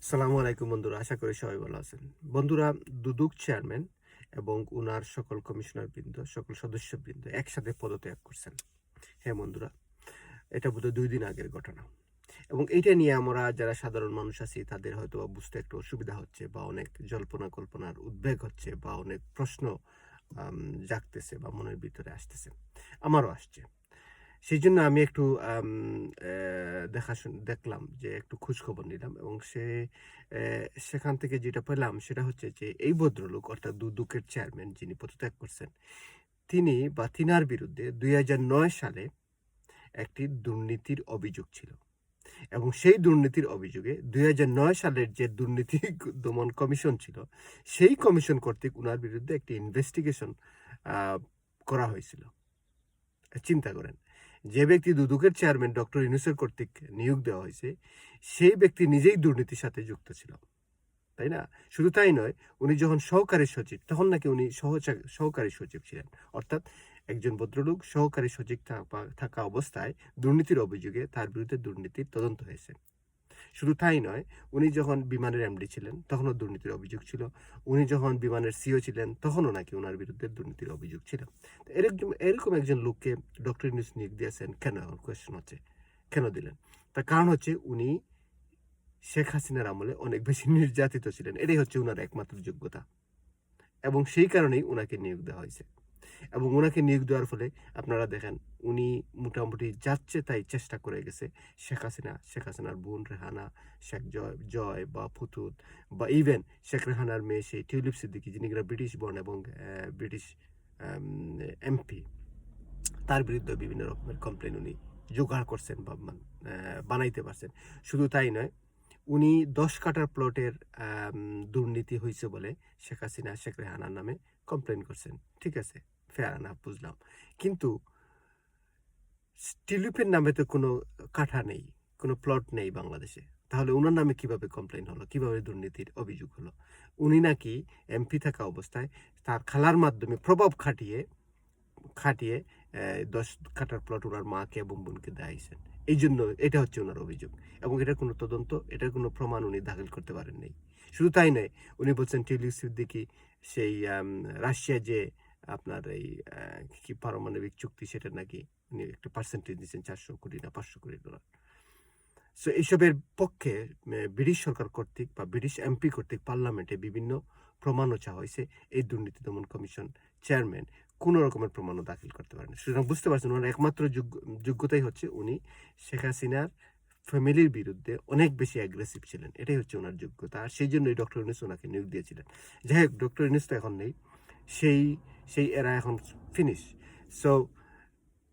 আসসালামু আলাইকুম বন্ধুরা, আশা করি সবাই ভালো আছেন। বন্ধুরা, দুদক চেয়ারম্যান এবং উনার সকল কমিশনারবৃন্দ, সকল সদস্যবৃন্দ একসাথে পদত্যাগ করছেন। হ্যাঁ বন্ধুরা, এটা বোধহয় ২ দিন আগের ঘটনা। এবং এইটা নিয়ে আমরা যারা সাধারণ মানুষ আছি তাদের হয়তো বুঝতে একটু অসুবিধা হচ্ছে, বা অনেক জল্পনা কল্পনার উদ্বেগ হচ্ছে, বা অনেক প্রশ্ন জাগতেছে বা মনের ভিতরে আসতেছে। আমারও আসছে। সেই জন্য আমি একটু দেখলাম যে একটু খোঁজখবর নিলাম, এবং সেখান থেকে যেটা পেলাম সেটা হচ্ছে যে এই ভদ্রলোক, অর্থাৎ দুদকের চেয়ারম্যান যিনি পদত্যাগ করছেন, তিনি বা তিনার বিরুদ্ধে ২০০৯ সালে একটি দুর্নীতির অভিযোগ ছিল। এবং সেই দুর্নীতির অভিযোগে ২০০৯ সালের যে দুর্নীতি দমন কমিশন ছিল, সেই কমিশন কর্তৃক উনার বিরুদ্ধে একটি ইনভেস্টিগেশন করা হয়েছিল। চিন্তা করেন, যে ব্যক্তি দুদকের চেয়ারম্যান ডক্টর ইউনূসের কর্তৃক নিয়োগ দেওয়া হয়েছে, সেই ব্যক্তি নিজেই দুর্নীতির সাথে যুক্ত ছিল, তাই না? শুধু তাই নয়, উনি যখন সহকারী সচিব, তখন নাকি উনি সহকারী সচিব ছিলেন। অর্থাৎ একজন ভদ্রলোক সহকারী সচিব থাকা অবস্থায় দুর্নীতির অভিযোগে তার বিরুদ্ধে দুর্নীতির তদন্ত হয়েছে। শুধু তাই নয়, উনি যখন বিমানের এমডি ছিলেন তখনও দুর্নীতির অভিযোগ ছিল। উনি যখন বিমানের সিও ছিলেন তখনও নাকি ওনার বিরুদ্ধে দুর্নীতির অভিযোগ ছিল। তো এরকম একজন লোককে ডক্টর ইউনূস নিয়োগ দিয়েছেন কেন? এখন কোয়েশ্চেন হচ্ছে, কেন দিলেন? তার কারণ হচ্ছে উনি শেখ হাসিনার আমলে অনেক বেশি নির্যাতিত ছিলেন। এটাই হচ্ছে উনার একমাত্র যোগ্যতা, এবং সেই কারণেই উনাকে নিয়োগ দেওয়া হয়েছে। এবং ওনাকে নিয়োগ দেওয়ার ফলে আপনারা দেখেন, উনি মোটামুটি যাচ্ছে তাই চেষ্টা করে গেছে শেখ হাসিনার বোন রেহানা, শেখ জয় বা ফুতুত, বা ইভেন শেখ রেহানার মেয়ে সেই টিউলিপ সিদ্দিকী, যিনি কিনা ব্রিটিশ বর্ন এবং ব্রিটিশ এমপি, তার বিরুদ্ধে বিভিন্ন রকমের কমপ্লেন উনি জোগাড় করছেন বা বানাইতে পারছেন। শুধু তাই নয়, উনি ১০ কাঠার প্লটের দুর্নীতি হয়েছে বলে শেখ হাসিনা শেখ রেহানার নামে কমপ্লেন করছেন। ঠিক আছে, ফেয়ার এনাফ, বুঝলাম। কিন্তু টিউলিপের নামে তো কোনো কাঠা নেই, কোনো প্লট নেই বাংলাদেশে। তাহলে উনার নামে কিভাবে কমপ্লেন হলো, কিভাবে দুর্নীতির অভিযোগ হলো? উনি নাকি এমপি থাকা অবস্থায় তার খালার মাধ্যমে প্রভাব খাটিয়ে খাটিয়ে ১০ কাঠার প্লট ওনার মাকে এবং বোনকে দেখাইছেন। এই জন্য এটা হচ্ছে ওনার অভিযোগ, এবং এটার কোনো তদন্ত, এটার কোনো প্রমাণ উনি দাখিল করতে পারেন নাই। শুধু তাই নয়, উনি বলছেন টিউলিপ সিদ্দিকী সেই রাশিয়া যে আপনার এই কি পারমাণবিক চুক্তি, সেটা নাকি উনি একটা পার্সেন্টেজ দিচ্ছেন, ৪০০ কোটি না ৫০০ কোটি ডলার। সো এইসবের পক্ষে ব্রিটিশ সরকার কর্তৃক বা ব্রিটিশ এমপি কর্তৃক পার্লামেন্টে বিভিন্ন প্রমাণও চাওয়া হয়েছে। এই দুর্নীতি দমন কমিশন চেয়ারম্যান কোনো রকমের প্রমাণও দাখিল করতে পারেন। সুতরাং বুঝতে পারছেন, ওনার একমাত্র যোগ্যতাই হচ্ছে উনি শেখ হাসিনার ফ্যামিলির বিরুদ্ধে অনেক বেশি অ্যাগ্রেসিভ ছিলেন। এটাই হচ্ছে ওনার যোগ্যতা। আর সেই জন্যই ডক্টর ইউনূস ওনাকে নিয়োগ দিয়েছিলেন। যাই হোক, ডক্টর ইউনূস তো এখন নেই। সেই সেই এরা এখন ফিনিশ। সো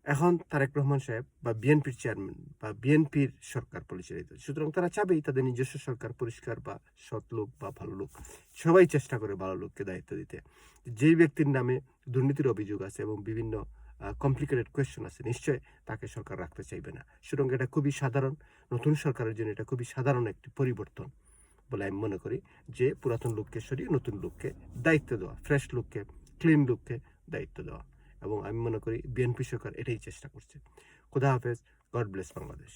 এখন তারেক রহমান সাহেব বা বিএনপির চেয়ারম্যান বা বিএনপির সরকার পরিচালিত, সুতরাং তারা চাবেই তাদের নিজস্ব সরকার পরিষ্কার বা সৎ লোক বা ভালো লোক, সবাই চেষ্টা করে ভালো লোককে দায়িত্ব দিতে। যেই ব্যক্তির নামে দুর্নীতির অভিযোগ আছে এবং বিভিন্ন কমপ্লিকেটেড কোয়েশ্চন আছে, নিশ্চয় তাকে সরকার রাখতে চাইবে না। সুতরাং এটা খুবই সাধারণ, নতুন সরকারের জন্য এটা খুবই সাধারণ একটি পরিবর্তন বলে আমি মনে করি, যে পুরাতন লোককে সরিয়ে নতুন লোককে দায়িত্ব দেওয়া, ফ্রেশ লোককে, ক্লিন লোককে দায়িত্ব দেওয়া। এবং আমি মনে করি বিএনপি সরকার এটাই চেষ্টা করছে। খোদা হাফেজ। God bless Bangladesh.